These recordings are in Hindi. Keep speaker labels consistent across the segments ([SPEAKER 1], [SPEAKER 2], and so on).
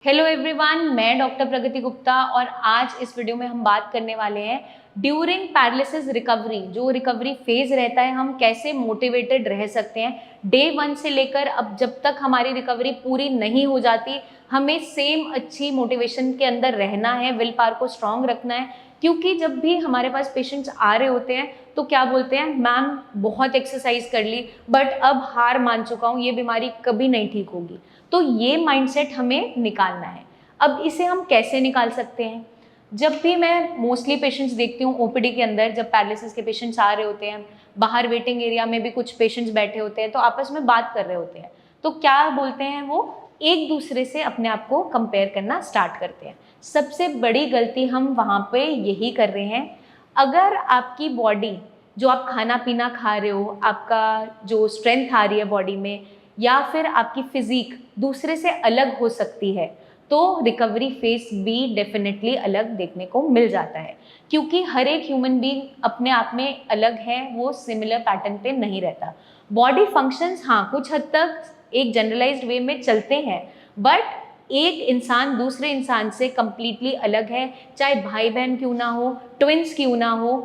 [SPEAKER 1] हेलो एवरीवन, मैं डॉक्टर प्रगति गुप्ता और आज इस वीडियो में हम बात करने वाले हैं ड्यूरिंग पैरालिसिस रिकवरी। जो रिकवरी फेज रहता है, हम कैसे मोटिवेटेड रह सकते हैं डे 1 से लेकर अब जब तक हमारी रिकवरी पूरी नहीं हो जाती। हमें सेम अच्छी मोटिवेशन के अंदर रहना है, विल पावर को स्ट्रांग रखना है, क्योंकि जब भी हमारे पास पेशेंट्स आ रहे होते हैं तो क्या बोलते हैं, मैम बहुत एक्सरसाइज कर ली बट अब हार मान चुका हूँ, ये बीमारी कभी नहीं ठीक होगी। तो ये माइंडसेट हमें निकालना है। अब इसे हम कैसे निकाल सकते हैं? जब भी मैं मोस्टली पेशेंट्स देखती हूँ ओपीडी के अंदर, जब पैरालिसिस के पेशेंट्स आ रहे होते हैं, बाहर वेटिंग एरिया में भी कुछ पेशेंट्स बैठे होते हैं, तो आपस में बात कर रहे होते हैं, तो क्या बोलते हैं, वो एक दूसरे से अपने आप को कंपेयर करना स्टार्ट करते हैं। सबसे बड़ी गलती हम वहाँ पे यही कर रहे हैं। अगर आपकी बॉडी, जो आप खाना पीना खा रहे हो, आपका जो स्ट्रेंथ आ रही है बॉडी में, या फिर आपकी फिजिक दूसरे से अलग हो सकती है, तो रिकवरी फेज भी डेफिनेटली अलग देखने को मिल जाता है, क्योंकि हर एक ह्यूमन बीइंग अपने आप में अलग है, वो सिमिलर पैटर्न पे नहीं रहता। बॉडी फंक्शंस हाँ कुछ हद तक एक जनरलाइज्ड वे में चलते हैं, बट एक इंसान दूसरे इंसान से कंप्लीटली अलग है, चाहे भाई बहन क्यों ना हो, ट्विंस क्यों ना हो,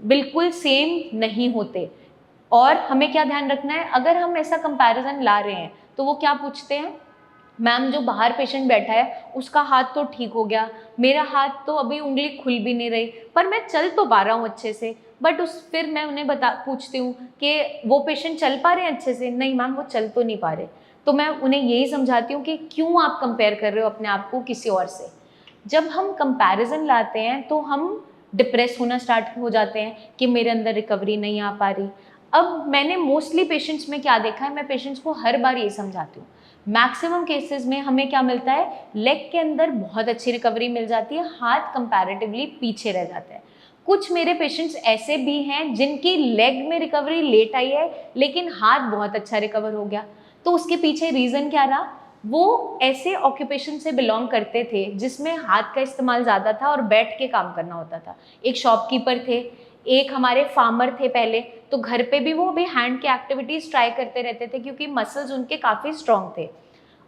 [SPEAKER 1] बिल्कुल सेम नहीं होते। और हमें क्या ध्यान रखना है, अगर हम ऐसा कंपैरिजन ला रहे हैं तो वो क्या पूछते हैं, मैम जो बाहर पेशेंट बैठा है उसका हाथ तो ठीक हो गया, मेरा हाथ तो अभी उंगली खुल भी नहीं रही, पर मैं चल तो पा रहा हूँ अच्छे से। बट फिर मैं उन्हें पूछती हूँ कि वो पेशेंट चल पा रहे हैं अच्छे से, नहीं मैम वो चल तो नहीं पा रहे। तो मैं उन्हें यही समझाती हूँ कि क्यों आप कंपेयर कर रहे हो अपने आप को किसी और से। जब हम कंपैरिजन लाते हैं तो हम डिप्रेस होना स्टार्ट हो जाते हैं कि मेरे अंदर रिकवरी नहीं आ पा रही। अब मैंने मोस्टली पेशेंट्स में क्या देखा है, मैं पेशेंट्स को हर बार ये समझाती हूँ, मैक्सिमम केसेस में हमें क्या मिलता है, लेग के अंदर बहुत अच्छी रिकवरी मिल जाती है, हाथ कंपैरेटिवली पीछे रह जाता है। कुछ मेरे पेशेंट्स ऐसे भी हैं जिनकी लेग में रिकवरी लेट आई है लेकिन हाथ बहुत अच्छा रिकवर हो गया। तो उसके पीछे रीज़न क्या रहा, वो ऐसे ऑक्यूपेशन से बिलोंग करते थे जिसमें हाथ का इस्तेमाल ज़्यादा था और बैठ के काम करना होता था। एक शॉपकीपर थे, एक हमारे फार्मर थे पहले, तो घर पे भी वो भी हैंड की एक्टिविटीज़ ट्राई करते रहते थे क्योंकि मसल्स उनके काफ़ी स्ट्रॉन्ग थे।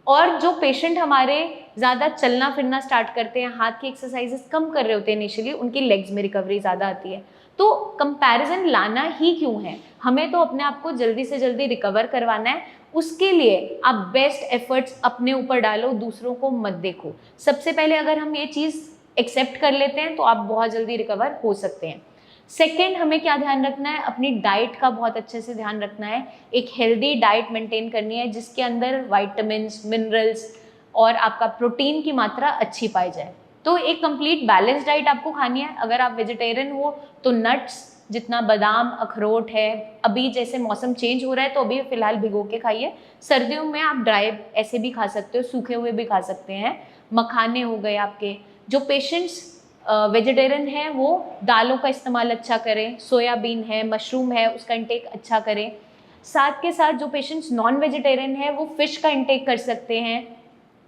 [SPEAKER 1] और जो पेशेंट हमारे ज़्यादा चलना फिरना स्टार्ट करते हैं, हाथ की एक्सरसाइजेस कम कर रहे होते हैं इनिशियली, उनकी लेग्स में रिकवरी ज़्यादा आती है। तो कंपैरिजन लाना ही क्यों है, हमें तो अपने आप को जल्दी से जल्दी रिकवर करवाना है। उसके लिए आप बेस्ट एफर्ट्स अपने ऊपर डालो, दूसरों को मत देखो। सबसे पहले अगर हम ये चीज़ एक्सेप्ट कर लेते हैं तो आप बहुत जल्दी रिकवर हो सकते हैं। सेकेंड, हमें क्या ध्यान रखना है, अपनी डाइट का बहुत अच्छे से ध्यान रखना है। एक हेल्दी डाइट मेंटेन करनी है जिसके अंदर वाइटामिन्स, मिनरल्स और आपका प्रोटीन की मात्रा अच्छी पाई जाए। तो एक कंप्लीट बैलेंस डाइट आपको खानी है। अगर आप वेजिटेरियन हो तो नट्स, जितना बादाम, अखरोट है, अभी जैसे मौसम चेंज हो रहा है तो अभी फ़िलहाल भिगो के खाइए। सर्दियों में आप ड्राई ऐसे भी खा सकते हो, सूखे हुए भी खा सकते हैं। मखाने हो गए आपके। जो पेशेंट्स वेजिटेरियन है वो दालों का इस्तेमाल अच्छा करें, सोयाबीन है, मशरूम है, उसका इंटेक अच्छा करें। साथ के साथ जो पेशेंट्स नॉन वेजिटेरियन है वो फिश का इंटेक कर सकते हैं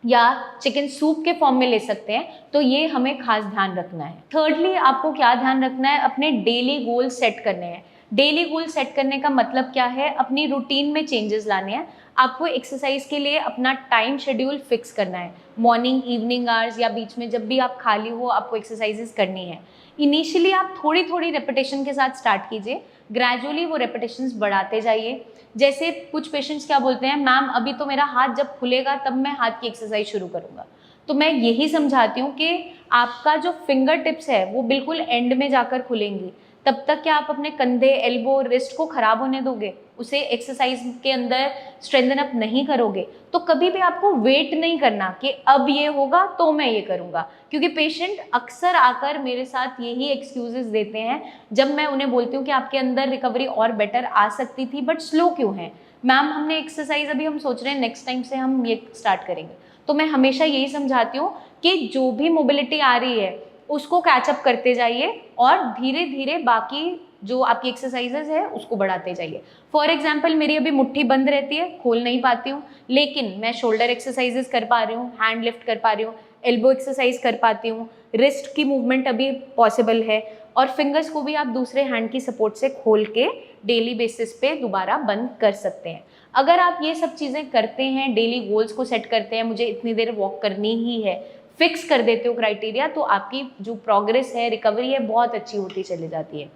[SPEAKER 1] या चिकन सूप के फॉर्म में ले सकते हैं। तो ये हमें खास ध्यान रखना है। थर्डली, आपको क्या ध्यान रखना है, अपने डेली गोल सेट करने हैं। डेली गोल सेट करने का मतलब क्या है, अपनी रूटीन में चेंजेस लाने हैं। आपको एक्सरसाइज के लिए अपना टाइम शेड्यूल फिक्स करना है, मॉर्निंग, इवनिंग आवर्स या बीच में जब भी आप खाली हो आपको एक्सरसाइजेस करनी है। इनिशियली आप थोड़ी थोड़ी रेपिटेशन के साथ स्टार्ट कीजिए, ग्रेजुअली वो रेपिटेशंस बढ़ाते जाइए। जैसे कुछ पेशेंट्स क्या बोलते हैं, मैम अभी तो मेरा हाथ जब खुलेगा तब मैं हाथ की एक्सरसाइज शुरू करूँगा। तो मैं यही समझाती हूँ कि आपका जो फिंगर टिप्स है वो बिल्कुल एंड में जाकर खुलेंगी, तब तक क्या आप अपने कंधे, एल्बो, रिस्ट को खराब होने दोगे, उसे एक्सरसाइज के अंदर स्ट्रेंथन अप नहीं करोगे। तो कभी भी आपको वेट नहीं करना कि अब ये होगा तो मैं ये करूँगा, क्योंकि पेशेंट अक्सर आकर मेरे साथ यही एक्सक्यूजेस देते हैं जब मैं उन्हें बोलती हूँ कि आपके अंदर रिकवरी और बेटर आ सकती थी बट स्लो क्यों है। मैम हमने एक्सरसाइज अभी हम सोच रहे हैं नेक्स्ट टाइम से हम ये स्टार्ट करेंगे। तो मैं हमेशा यही समझाती हूँ कि जो भी मोबिलिटी आ रही है उसको कैचअप करते जाइए और धीरे धीरे बाकी जो आपकी एक्सरसाइजेज है उसको बढ़ाते जाइए। फॉर एग्जाम्पल, मेरी अभी मुट्ठी बंद रहती है, खोल नहीं पाती हूँ, लेकिन मैं शोल्डर एक्सरसाइजेज कर पा रही हूँ, हैंड लिफ्ट कर पा रही हूँ, एल्बो एक्सरसाइज कर पाती हूँ, रिस्ट की मूवमेंट अभी पॉसिबल है। और फिंगर्स को भी आप दूसरे हैंड की सपोर्ट से खोल के डेली बेसिस पे दोबारा बंद कर सकते हैं। अगर आप ये सब चीज़ें करते हैं, डेली गोल्स को सेट करते हैं, मुझे इतनी देर वॉक करनी ही है, फिक्स कर देते हो क्राइटेरिया, तो आपकी जो प्रोग्रेस है, रिकवरी है, बहुत अच्छी होती चली जाती है।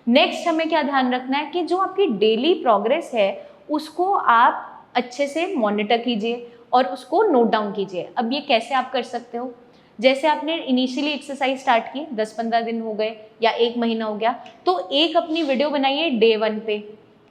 [SPEAKER 1] नेक्स्ट हमें क्या ध्यान रखना है कि जो आपकी डेली प्रोग्रेस है उसको आप अच्छे से मॉनिटर कीजिए और उसको नोट डाउन कीजिए। अब ये कैसे आप कर सकते हो? जैसे आपने इनिशियली एक्सरसाइज स्टार्ट की, 10-15 दिन हो गए या 1 महीना हो गया, तो एक अपनी वीडियो बनाइए डे 1 पे,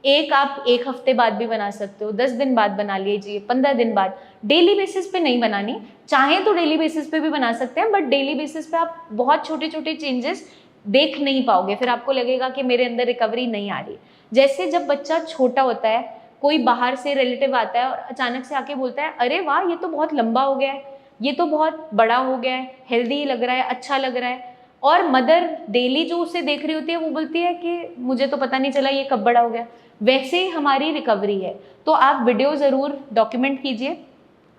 [SPEAKER 1] एक आप 1 हफ्ते बाद भी बना सकते हो, 10 दिन बाद बना लीजिए, 15 दिन बाद। डेली बेसिस पे नहीं बनानी, चाहें तो डेली बेसिस पे भी बना सकते हैं, बट डेली बेसिस पे आप बहुत छोटे छोटे चेंजेस देख नहीं पाओगे, फिर आपको लगेगा कि मेरे अंदर रिकवरी नहीं आ रही। जैसे जब बच्चा छोटा होता है, कोई बाहर से रिलेटिव आता है और अचानक से आके बोलता है, अरे वाह ये तो बहुत लंबा हो गया है, ये तो बहुत बड़ा हो गया है, हेल्दी लग रहा है, अच्छा लग रहा है, और मदर डेली जो उसे देख रही होती है वो बोलती है कि मुझे तो पता नहीं चला ये कब बड़ा हो गया। वैसे ही हमारी रिकवरी है। तो आप वीडियो ज़रूर डॉक्यूमेंट कीजिए,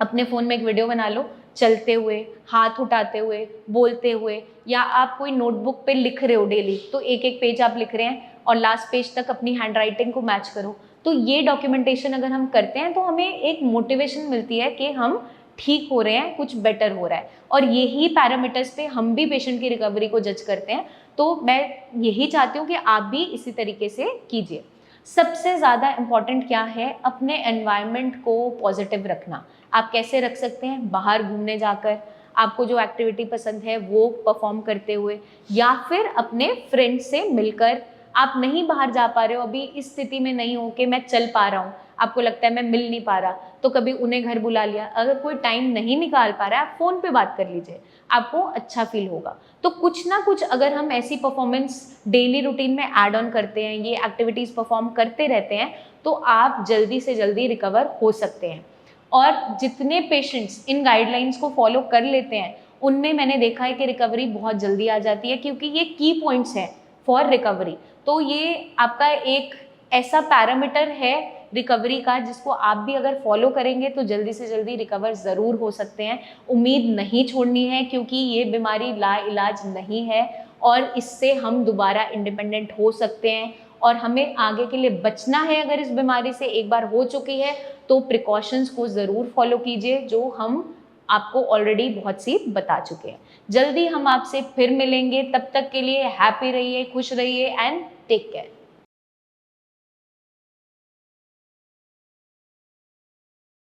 [SPEAKER 1] अपने फ़ोन में एक वीडियो बना लो, चलते हुए, हाथ उठाते हुए, बोलते हुए, या आप कोई नोटबुक पे लिख रहे हो डेली, तो एक एक पेज आप लिख रहे हैं और लास्ट पेज तक अपनी हैंड राइटिंग को मैच करो। तो ये डॉक्यूमेंटेशन अगर हम करते हैं तो हमें एक मोटिवेशन मिलती है कि हम ठीक हो रहे हैं, कुछ बेटर हो रहा है, और यही पैरामीटर्स पे हम भी पेशेंट की रिकवरी को जज करते हैं। तो मैं यही चाहती हूँ कि आप भी इसी तरीके से कीजिए। सबसे ज़्यादा इम्पॉर्टेंट क्या है? अपने एनवायरनमेंट को पॉजिटिव रखना। आप कैसे रख सकते हैं? बाहर घूमने जाकर, आपको जो एक्टिविटी पसंद है वो परफॉर्म करते हुए, या फिर अपने फ्रेंड से मिलकर। आप नहीं बाहर जा पा रहे हो, अभी इस स्थिति में नहीं हो कि मैं चल पा रहा हूँ, आपको लगता है मैं मिल नहीं पा रहा, तो कभी उन्हें घर बुला लिया। अगर कोई टाइम नहीं निकाल पा रहा है, आप फ़ोन पे बात कर लीजिए, आपको अच्छा फील होगा। तो कुछ ना कुछ अगर हम ऐसी परफॉर्मेंस डेली रूटीन में ऐड ऑन करते हैं, ये एक्टिविटीज़ परफॉर्म करते रहते हैं, तो आप जल्दी से जल्दी रिकवर हो सकते हैं। और जितने पेशेंट्स इन गाइडलाइंस को फॉलो कर लेते हैं, उनमें मैंने देखा है कि रिकवरी बहुत जल्दी आ जाती है, क्योंकि ये की पॉइंट्स हैं फॉर रिकवरी। तो ये आपका एक ऐसा पैरामीटर है रिकवरी का जिसको आप भी अगर फॉलो करेंगे तो जल्दी से जल्दी रिकवर ज़रूर हो सकते हैं। उम्मीद नहीं छोड़नी है, क्योंकि ये बीमारी लाइलाज नहीं है और इससे हम दोबारा इंडिपेंडेंट हो सकते हैं। और हमें आगे के लिए बचना है, अगर इस बीमारी से एक बार हो चुकी है तो प्रिकॉशंस को ज़रूर फॉलो कीजिए, जो हम आपको ऑलरेडी बहुत सी बता चुके हैं। जल्दी हम आपसे फिर मिलेंगे, तब तक के लिए हैप्पी रहिए, खुश रहिए एंड टेक केयर।